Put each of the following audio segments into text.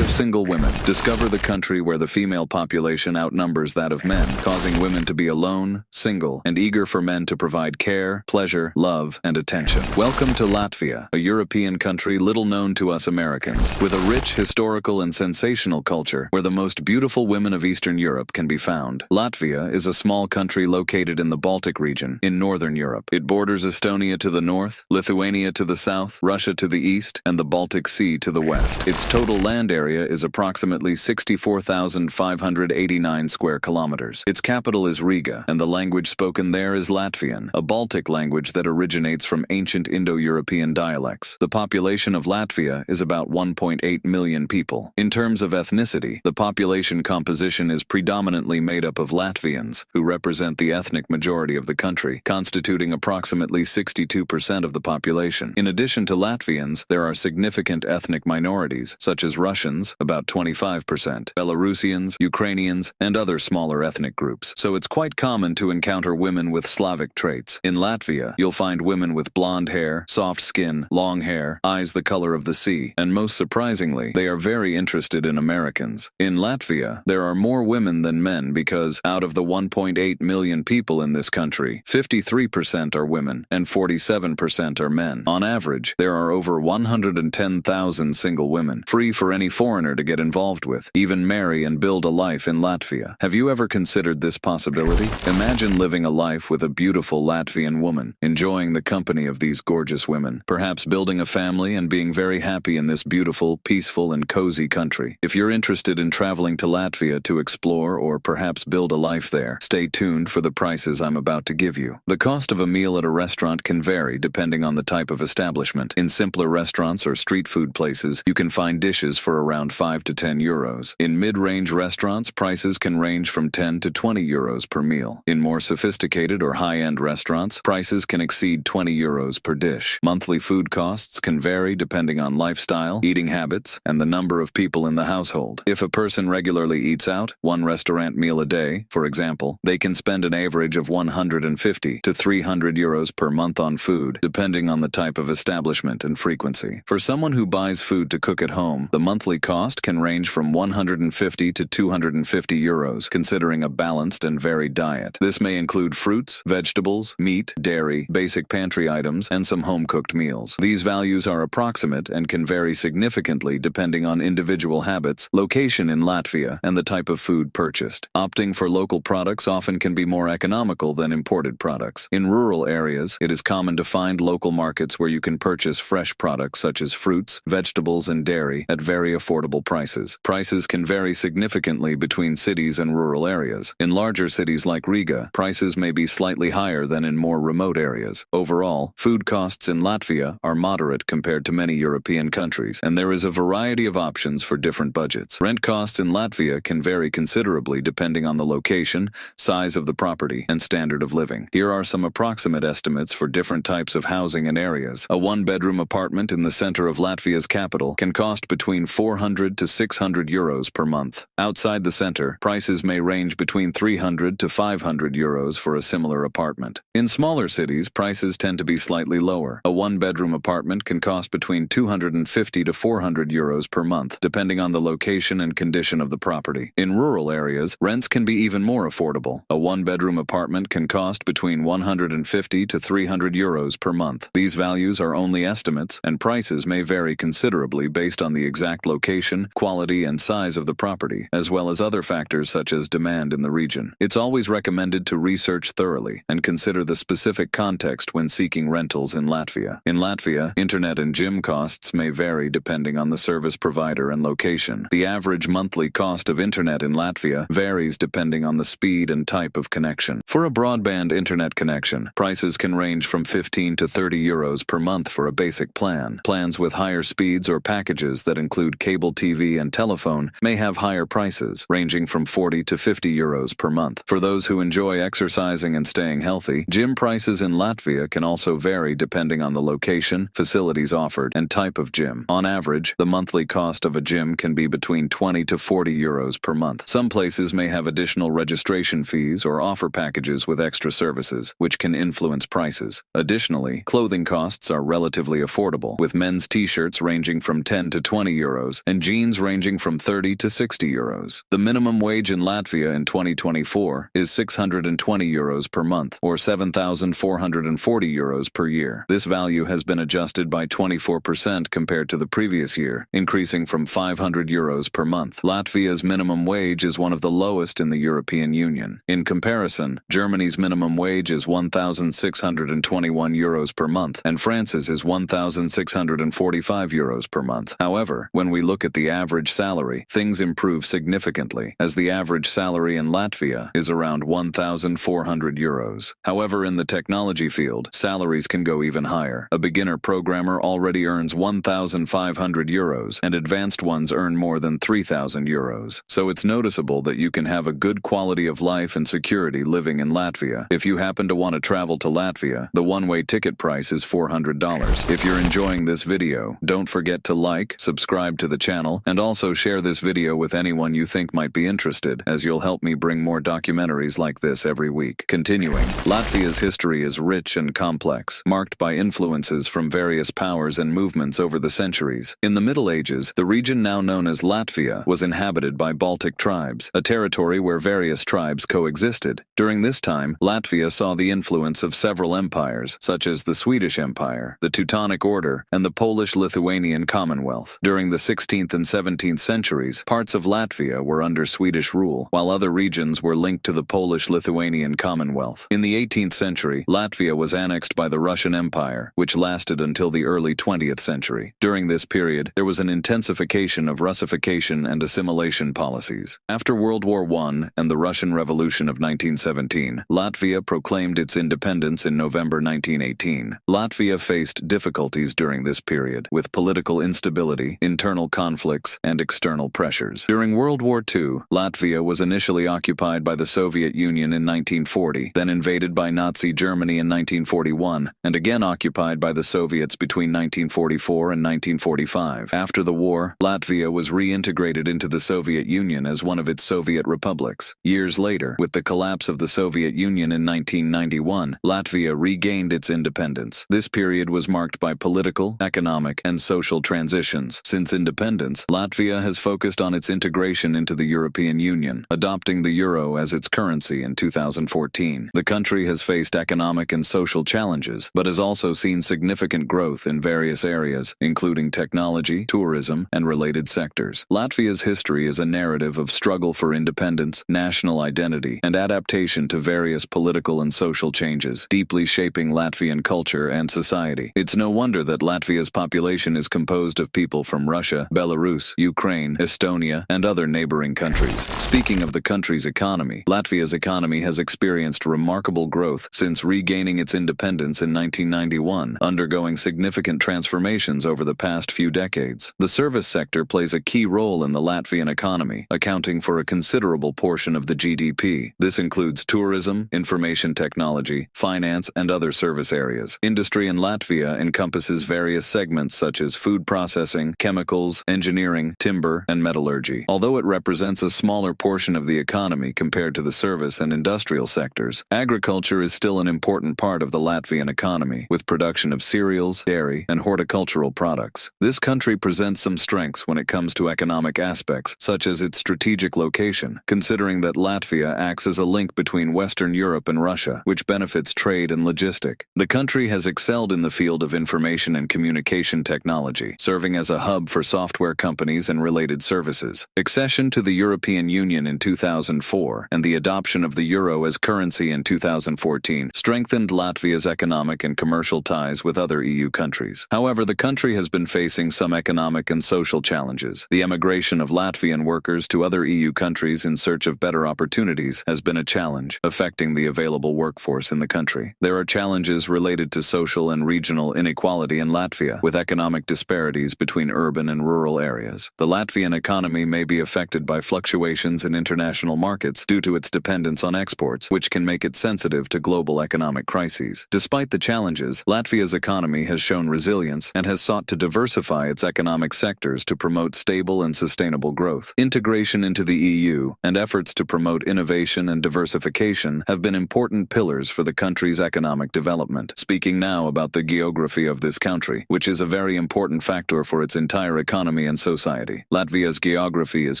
of single women. Discover the country where the female population outnumbers that of men, causing women to be alone, single, and eager for men to provide care, pleasure, love, and attention. Welcome to Latvia, a European country little known to us Americans, with a rich historical and sensational culture where the most beautiful women of Eastern Europe can be found. Latvia is a small country located in the Baltic region, in northern Europe. It borders Estonia to the north, Lithuania to the south, Russia to the east, and the Baltic Sea to the west. Its total land area is approximately 64,589 square kilometers. Its capital is Riga, and the language spoken there is Latvian, a Baltic language that originates from ancient Indo-European dialects. The population of Latvia is about 1.8 million people. In terms of ethnicity, the population composition is predominantly made up of Latvians, who represent the ethnic majority of the country, constituting approximately 62% of the population. In addition to Latvians, there are significant ethnic minorities, such as Russians, about 25%, Belarusians, Ukrainians, and other smaller ethnic groups. So it's quite common to encounter women with Slavic traits. In Latvia, you'll find women with blonde hair, soft skin, long hair, eyes the color of the sea, and most surprisingly, they are very interested in Americans. In Latvia, there are more women than men because, out of the 1.8 million people in this country, 53% are women and 47% are men. On average, there are over 110,000 single women, free for any foreigner to get involved with, even marry and build a life in Latvia. Have you ever considered this possibility? Imagine living a life with a beautiful Latvian woman, enjoying the company of these gorgeous women, perhaps building a family and being very happy in this beautiful, peaceful, and cozy country. If you're interested in traveling to Latvia to explore or perhaps build a life there, stay tuned for the prices I'm about to give you. The cost of a meal at a restaurant can vary depending on the type of establishment. In simpler restaurants or street food places, you can find dishes for around 5 to 10 euros. In mid-range restaurants, prices can range from 10 to 20 euros per meal. In more sophisticated or high-end restaurants, prices can exceed 20 euros per dish. Monthly food costs can vary depending on lifestyle, eating habits, and the number of people in the household. If a person regularly eats out, one restaurant meal a day, for example, they can spend an average of 150 to 300 euros per month on food, depending on the type of establishment and frequency. For someone who buys food to cook at home, the monthly cost can range from 150 to 250 euros, considering a balanced and varied diet. This may include fruits, vegetables, meat, dairy, basic pantry items, and some home-cooked meals. These values are approximate and can vary significantly depending on individual habits, location in Latvia, and the type of food purchased. Opting for local products often can be more economical than imported products. In rural areas, it is common to find local markets where you can purchase fresh products such as fruits, vegetables, and dairy at very affordable prices. Prices can vary significantly between cities and rural areas. In larger cities like Riga, prices may be slightly higher than in more remote areas. Overall, food costs in Latvia are moderate compared to many European countries, and there is a variety of options for different budgets. Rent costs in Latvia can vary considerably depending on the location, size of the property, and standard of living. Here are some approximate estimates for different types of housing and areas. A one-bedroom apartment in the center of Latvia's capital can cost between 400 to 600 euros per month. Outside the center, prices may range between 300 to 500 euros for a similar apartment. In smaller cities, prices tend to be slightly lower. A one-bedroom apartment can cost between 250 to 400 euros per month, depending on the location and condition of the property. In rural areas, rents can be even more affordable. A one-bedroom apartment can cost between 150 to 300 euros per month. These values are only estimates, and prices may vary considerably based on the exact location, quality, and size of the property, as well as other factors such as demand in the region. It's always recommended to research thoroughly and consider the specific context when seeking rentals in Latvia. In Latvia, internet and gym costs may vary depending on the service provider and location. The average monthly cost of internet in Latvia varies depending on the speed and type of connection. For a broadband internet connection, prices can range from 15 to 30 euros per month for a basic plan. Plans with higher speeds or packages that include cable TV and telephone may have higher prices, ranging from 40 to 50 euros per month. For those who enjoy exercising and staying healthy, gym prices in Latvia can also vary depending on the location, facilities offered, and type of gym. On average, the monthly cost of a gym can be between 20 to 40 euros per month. Some places may have additional registration fees or offer packages with extra services, which can influence prices. Additionally, clothing costs are relatively affordable, with men's t-shirts ranging from 10 to 20 euros and and jeans ranging from 30 to 60 euros. The minimum wage in Latvia in 2024 is 620 euros per month, or 7,440 euros per year. This value has been adjusted by 24% compared to the previous year, increasing from 500 euros per month. Latvia's minimum wage is one of the lowest in the European Union. In comparison, Germany's minimum wage is 1,621 euros per month, and France's is 1,645 euros per month. However, when we look at the average salary, things improve significantly, as the average salary in Latvia is around 1,400 euros. However, in the technology field, salaries can go even higher. A beginner programmer already earns 1,500 euros, and advanced ones earn more than 3,000 euros. So it's noticeable that you can have a good quality of life and security living in Latvia. If you happen to want to travel to Latvia, the one-way ticket price is $400. If you're enjoying this video, don't forget to like, subscribe to the channel, and also share this video with anyone you think might be interested, as you'll help me bring more documentaries like this every week. Continuing, Latvia's history is rich and complex, marked by influences from various powers and movements over the centuries. In the Middle Ages, the region now known as Latvia was inhabited by Baltic tribes, a territory where various tribes coexisted. During this time, Latvia saw the influence of several empires, such as the Swedish Empire, the Teutonic Order, and the Polish-Lithuanian Commonwealth. During the 16th and 17th centuries, parts of Latvia were under Swedish rule, while other regions were linked to the Polish-Lithuanian Commonwealth. In the 18th century, Latvia was annexed by the Russian Empire, which lasted until the early 20th century. During this period, there was an intensification of Russification and assimilation policies. After World War I and the Russian Revolution of 1917, Latvia proclaimed its independence in November 1918. Latvia faced difficulties during this period, with political instability, internal conflicts, and external pressures. During World War II, Latvia was initially occupied by the Soviet Union in 1940, then invaded by Nazi Germany in 1941, and again occupied by the Soviets between 1944 and 1945. After the war, Latvia was reintegrated into the Soviet Union as one of its Soviet republics. Years later, with the collapse of the Soviet Union in 1991, Latvia regained its independence. This period was marked by political, economic, and social transitions. Since independence, Latvia has focused on its integration into the European Union, adopting the euro as its currency in 2014. The country has faced economic and social challenges, but has also seen significant growth in various areas, including technology, tourism, and related sectors. Latvia's history is a narrative of struggle for independence, national identity, and adaptation to various political and social changes, deeply shaping Latvian culture and society. It's no wonder that Latvia's population is composed of people from Russia, Belarus, Ukraine, Estonia, and other neighboring countries. Speaking of the country's economy, Latvia's economy has experienced remarkable growth since regaining its independence in 1991, undergoing significant transformations over the past few decades. The service sector plays a key role in the Latvian economy, accounting for a considerable portion of the GDP. This includes tourism, information technology, finance, and other service areas. Industry in Latvia encompasses various segments such as food processing, chemicals, engineering, timber, and metallurgy. Although it represents a smaller portion of the economy compared to the service and industrial sectors, agriculture is still an important part of the Latvian economy, with production of cereals, dairy, and horticultural products. This country presents some strengths when it comes to economic aspects, such as its strategic location, considering that Latvia acts as a link between Western Europe and Russia, which benefits trade and logistic. The country has excelled in the field of information and communication technology, serving as a hub for software companies and related services. Accession to the European Union in 2004 and the adoption of the euro as currency in 2014 strengthened Latvia's economic and commercial ties with other EU countries. However, the country has been facing some economic and social challenges. The emigration of Latvian workers to other EU countries in search of better opportunities has been a challenge, affecting the available workforce in the country. There are challenges related to social and regional inequality in Latvia, with economic disparities between urban and rural areas. The Latvian economy may be affected by fluctuations in international markets due to its dependence on exports, which can make it sensitive to global economic crises. Despite the challenges, Latvia's economy has shown resilience and has sought to diversify its economic sectors to promote stable and sustainable growth. Integration into the EU and efforts to promote innovation and diversification have been important pillars for the country's economic development. Speaking now about the geography of this country, which is a very important factor for its entire economy economy and society. Latvia's geography is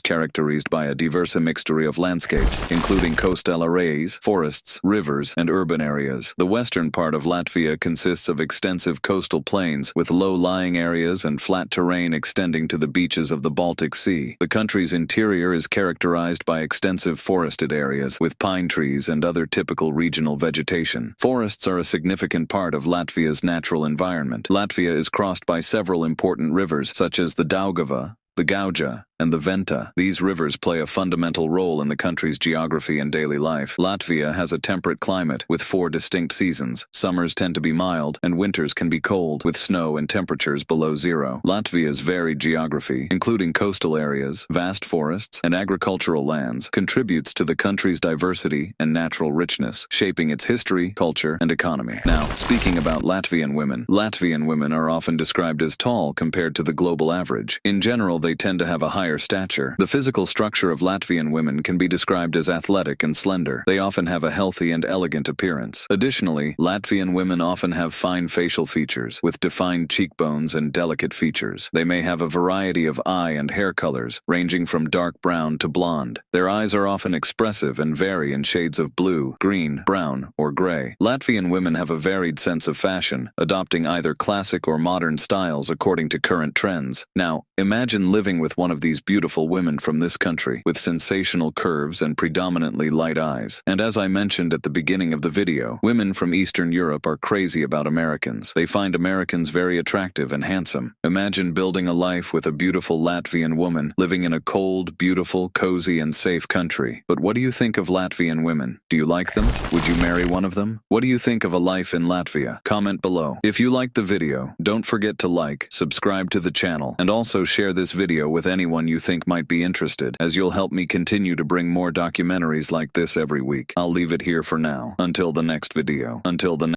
characterized by a diverse mixture of landscapes, including coastal arrays, forests, rivers, and urban areas. The western part of Latvia consists of extensive coastal plains, with low-lying areas and flat terrain extending to the beaches of the Baltic Sea. The country's interior is characterized by extensive forested areas, with pine trees and other typical regional vegetation. Forests are a significant part of Latvia's natural environment. Latvia is crossed by several important rivers, such as the Daugava, the Gauja, and the Venta. These rivers play a fundamental role in the country's geography and daily life. Latvia has a temperate climate with 4 distinct seasons. Summers tend to be mild, and winters can be cold, with snow and temperatures below zero. Latvia's varied geography, including coastal areas, vast forests, and agricultural lands, contributes to the country's diversity and natural richness, shaping its history, culture, and economy. Now, speaking about Latvian women are often described as tall compared to the global average. In general, they tend to have a higher stature. The physical structure of Latvian women can be described as athletic and slender. They often have a healthy and elegant appearance. Additionally, Latvian women often have fine facial features, with defined cheekbones and delicate features. They may have a variety of eye and hair colors, ranging from dark brown to blonde. Their eyes are often expressive and vary in shades of blue, green, brown, or gray. Latvian women have a varied sense of fashion, adopting either classic or modern styles according to current trends. Now, imagine living with one of these beautiful women from this country, with sensational curves and predominantly light eyes. And as I mentioned at the beginning of the video, women from Eastern Europe are crazy about Americans. They find Americans very attractive and handsome. Imagine building a life with a beautiful Latvian woman, living in a cold, beautiful, cozy, and safe country. But what do you think of Latvian women? Do you like them? Would you marry one of them? What do you think of a life in Latvia? Comment below. If you liked the video, don't forget to like, subscribe to the channel, and also share this video with anyone you think might be interested, as you'll help me continue to bring more documentaries like this every week. I'll leave it here for now. Until the next video.